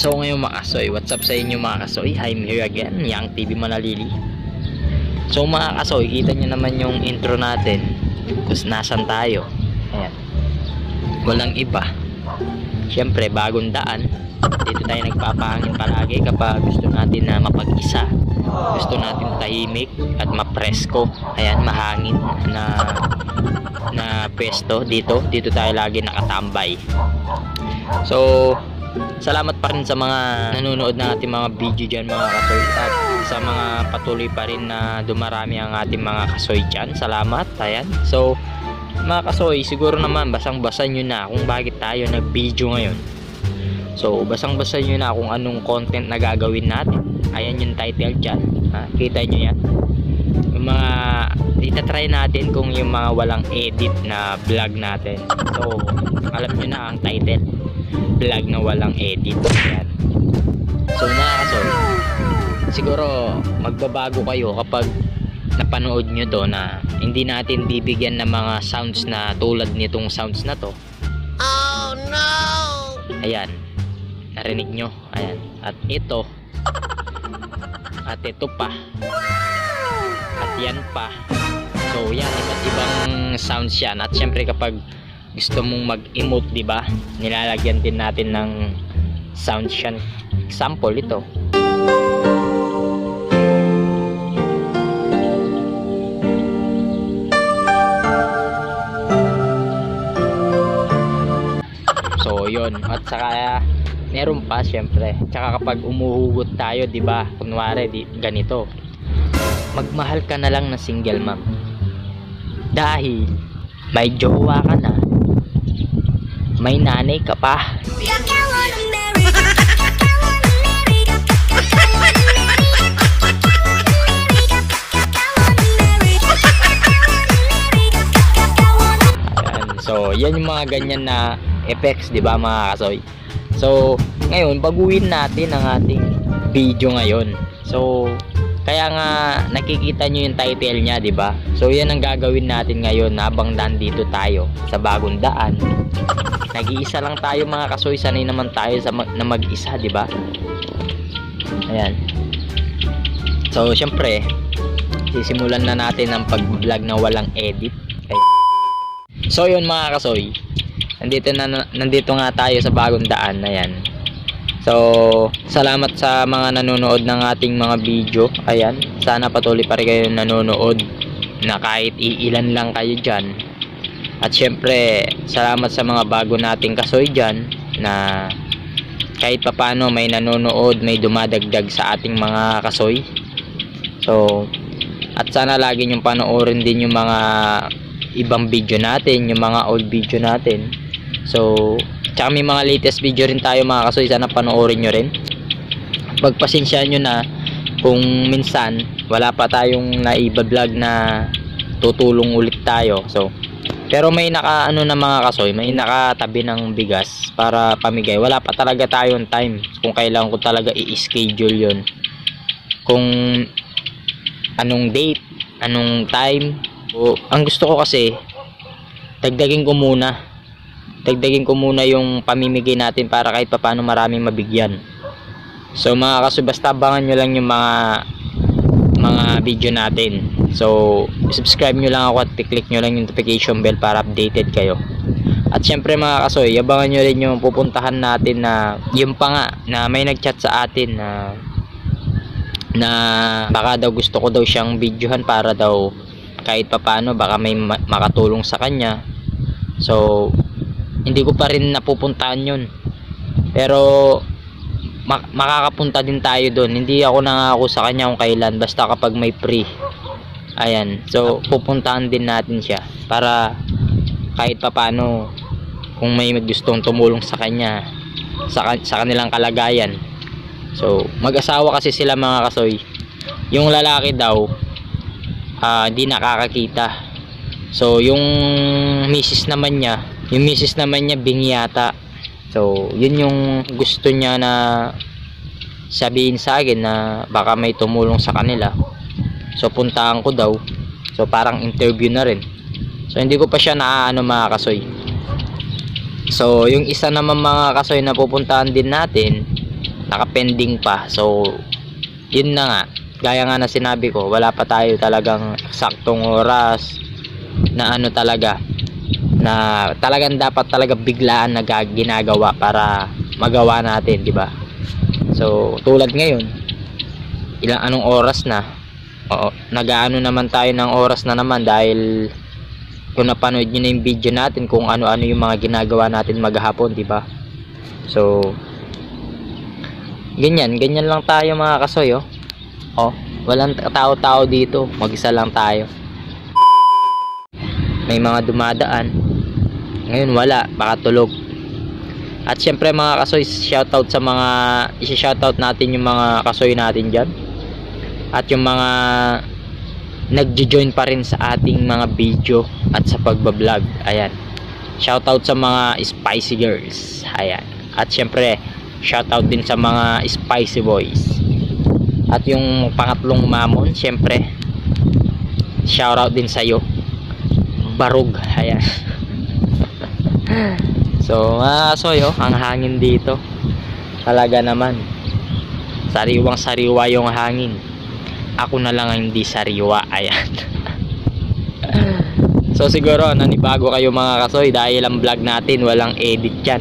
So ngayon mga kasoy, what's up sa inyo mga kasoy? I'm here again, Yang TV Manalili. So mga kasoy, kita nyo naman yung intro natin kung nasan tayo. Ayan, walang iba, syempre bagong daan. Dito tayo nagpapahangin palagi kapag gusto natin na mapag-isa, gusto natin tahimik at mapresko. Ayan, mahangin na pwesto. Dito tayo lagi nakatambay. So salamat pa rin sa mga nanonood ng ating mga video dyan mga kasoy, at sa mga patuloy pa rin na dumarami ang ating mga kasoy dyan. Salamat. Ayan, so mga kasoy, siguro naman basang-basa nyo na kung bakit tayo nag-video ngayon. So basang-basa nyo na kung anong content na gagawin natin. Ayan yung title dyan, kita nyo yan. Yung mga itatry natin kung yung mga walang edit na vlog natin. So alam nyo na ang title, vlog na walang edit. Ayan. So mga kasoy, siguro magbabago kayo kapag napanood nyo to na hindi natin bibigyan ng mga sounds na tulad nitong sounds na to. Oh no! Ayan, narinig nyo. Ayan, at ito pa, at yan pa. So yan, iba't ibang sounds yan. At syempre kapag gusto mong mag-emote, di ba, nilalagyan din natin ng sounds yan. Example ito. So yun, at saka meron pa syempre. Tsaka kapag umuhugot tayo, di ba, kunwari ganito, magmahal ka na lang na single ma'am dahil may jowa ka na, may nanay ka pa. So yan yung mga ganyan na effects, di ba mga kasoy? So ngayon baguhin natin ang ating video ngayon. So kaya nga nakikita nyo yung title niya, di ba? So yan ang gagawin natin ngayon habang nandito tayo sa bagong daan. Nag-iisa lang tayo mga kasoy, sanay naman tayo na mag-isa, di ba? Ayan. So syempre sisimulan na natin ang pag-vlog na walang edit. Okay. So yun mga kasoy, nandito nga tayo sa bagong daan. Ayan. So salamat sa mga nanonood ng ating mga video. Ayan, sana patuloy pa rin kayo nanonood, na kahit iilan lang kayo dyan. At syempre salamat sa mga bago nating kasoy dyan, na kahit papano may nanonood, may dumadagdag sa ating mga kasoy. So at sana lagi nyong panoorin din yung mga ibang video natin, yung mga old video natin. So tsaka may mga latest video rin tayo mga kasoy, sana panoorin nyo rin. Pagpasensyaan nyo na kung minsan wala pa tayong naiba-vlog na tutulong ulit tayo. So pero may nakaano na mga kasoy, may nakatabi ng bigas para pamigay. Wala pa talaga tayong time kung kailan ko talaga i-schedule yon, kung anong date, anong time. So ang gusto ko kasi dagdagin ko muna yung pamimigay natin para kahit papaano maraming mabigyan. So mga kasoy, basta abangan nyo lang yung mga video natin. So subscribe nyo lang ako at i-click nyo lang yung notification bell para updated kayo. At syempre mga kasoy, abangan nyo rin yung pupuntahan natin, na yung pa nga na may nagchat sa atin na baka daw gusto ko daw siyang videohan para daw kahit papaano baka may makatulong sa kanya. So hindi ko pa rin napupuntahan yun, pero makakapunta din tayo doon. Hindi ako nangako sa kanya kung kailan, basta kapag may free. Ayan, so pupuntahan din natin siya para kahit papaano kung may gustong tumulong sa kanya sa kanilang kalagayan. So mag-asawa kasi sila mga kasoy. Yung lalaki daw hindi nakakakita. So yung misis naman niya bingi yata. So yun yung gusto niya na sabihin sa akin, na baka may tumulong sa kanila. So puntahan ko daw. So parang interview na rin. So hindi ko pa siya naaano mga kasoy. So yung isa naman mga kasoy na pupuntahan din natin nakapending pa. So yun na nga, gaya nga na sinabi ko, wala pa tayo talagang eksaktong oras na ano talaga, na talagang dapat talaga biglaan na ginagawa para magawa natin, di ba? So tulad ngayon, anong oras na? Oo, nagaano naman tayo ng oras na naman, dahil kung napanood nyo na yung video natin kung ano-ano yung mga ginagawa natin maghapon, di ba? So ganyan lang tayo mga kasoy, oh. Oh, walang tao-tao dito, mag-isa lang tayo. May mga dumadaan. Ngayon wala, baka tulog. At syempre mga kasoy, shoutout sa mga i-shoutout natin yung mga kasoy natin diyan. At yung mga nagjo-join pa rin sa ating mga video at sa pagba-vlog. Ayan. Shoutout sa mga spicy girls. Ayan. At syempre, shoutout din sa mga spicy boys. At yung pangatlong mamon, syempre, shoutout din sa iyo, Barug. Ayan. So mga kasoy, oh, ang hangin dito talaga naman, sariwang sariwa yung hangin. Ako na lang ang hindi sariwa. Ayan. So siguro nanibago kayo mga kasoy, dahil ang vlog natin walang edit yan.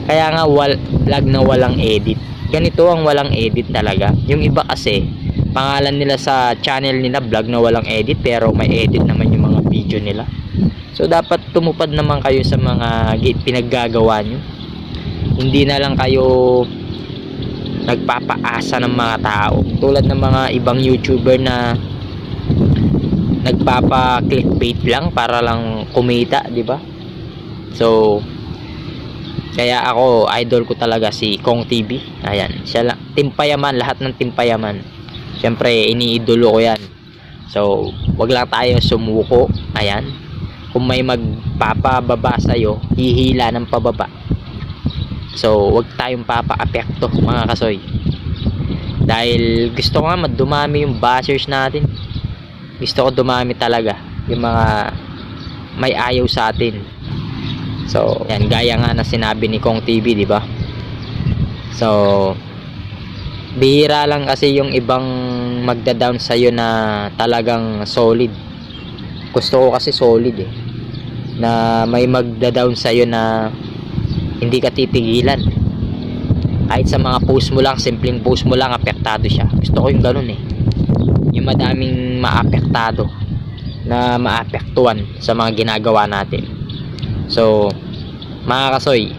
Kaya nga vlog na walang edit. Ganito ang walang edit talaga. Yung iba kasi pangalan nila sa channel nila vlog na walang edit, pero may edit naman yung mga video nila. So dapat tumupad naman kayo sa mga pinaggagawa nyo. Hindi na lang kayo nagpapaasa ng mga tao, tulad ng mga ibang YouTuber na nagpapa-clickbait lang para lang kumita, di ba? So kaya ako, idol ko talaga si Kong TV. Ayan, siya lang, Timpayaman, lahat ng Timpayaman. Siyempre iniidolo ko yan. So wag lang tayo sumuko. Ayan, kung may magpapababa sa'yo, hihila ng pababa. So wag tayong papa-apekto mga kasoy, dahil gusto ko nga dumami yung bashers natin. Gusto ko dumami talaga yung mga may ayaw sa atin. So yan, gaya nga na sinabi ni Kong TV, di ba? So bihira lang kasi yung ibang magda-down sa'yo na talagang solid. Gusto ko kasi solid eh, na may magda-down sa'yo na hindi ka titigilan. Kahit sa mga post mo lang, simpleng post mo lang, apektado siya. Gusto ko yung ganun eh, yung madaming maapektado, na maapektuhan sa mga ginagawa natin. So mga kasoy,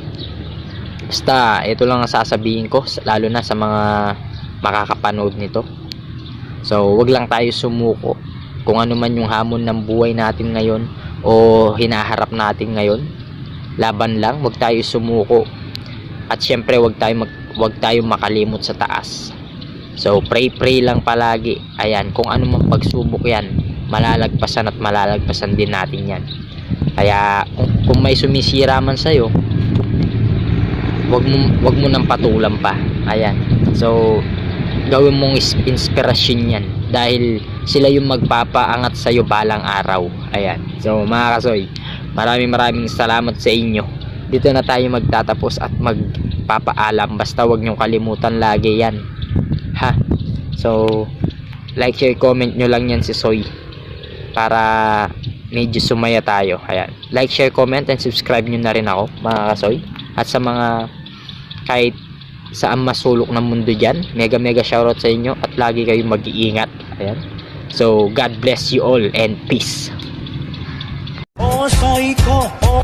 basta ito lang ang sasabihin ko, lalo na sa mga makakapanood nito. So wag lang tayo sumuko. Kung ano man yung hamon ng buhay natin ngayon o hinaharap natin ngayon, laban lang, wag tayo sumuko. At syempre wag tayo makalimot sa taas. So pray lang palagi. Ayan, kung ano man pagsubok yan, malalagpasan at malalagpasan din natin yan. Kaya kung may sumisira man sa'yo, wag mo nang patulan pa. Ayan, so gawin mong inspirasyon yan, dahil sila yung magpapaangat sa'yo balang araw. Ayan, so mga kasoy, maraming salamat sa inyo. Dito na tayo magtatapos at magpapaalam. Basta wag nyong kalimutan lagi yan, ha. So like, share, comment nyo lang yan si Soy, para medyo sumaya tayo. Ayan, like, share, comment, and subscribe nyo na rin ako mga kasoy. At sa mga kahit saan masulok ng mundo dyan, mega shoutout sa inyo, at lagi kayong mag-iingat. Ayan, so God bless you all and peace. Oh, soy ko. Oh.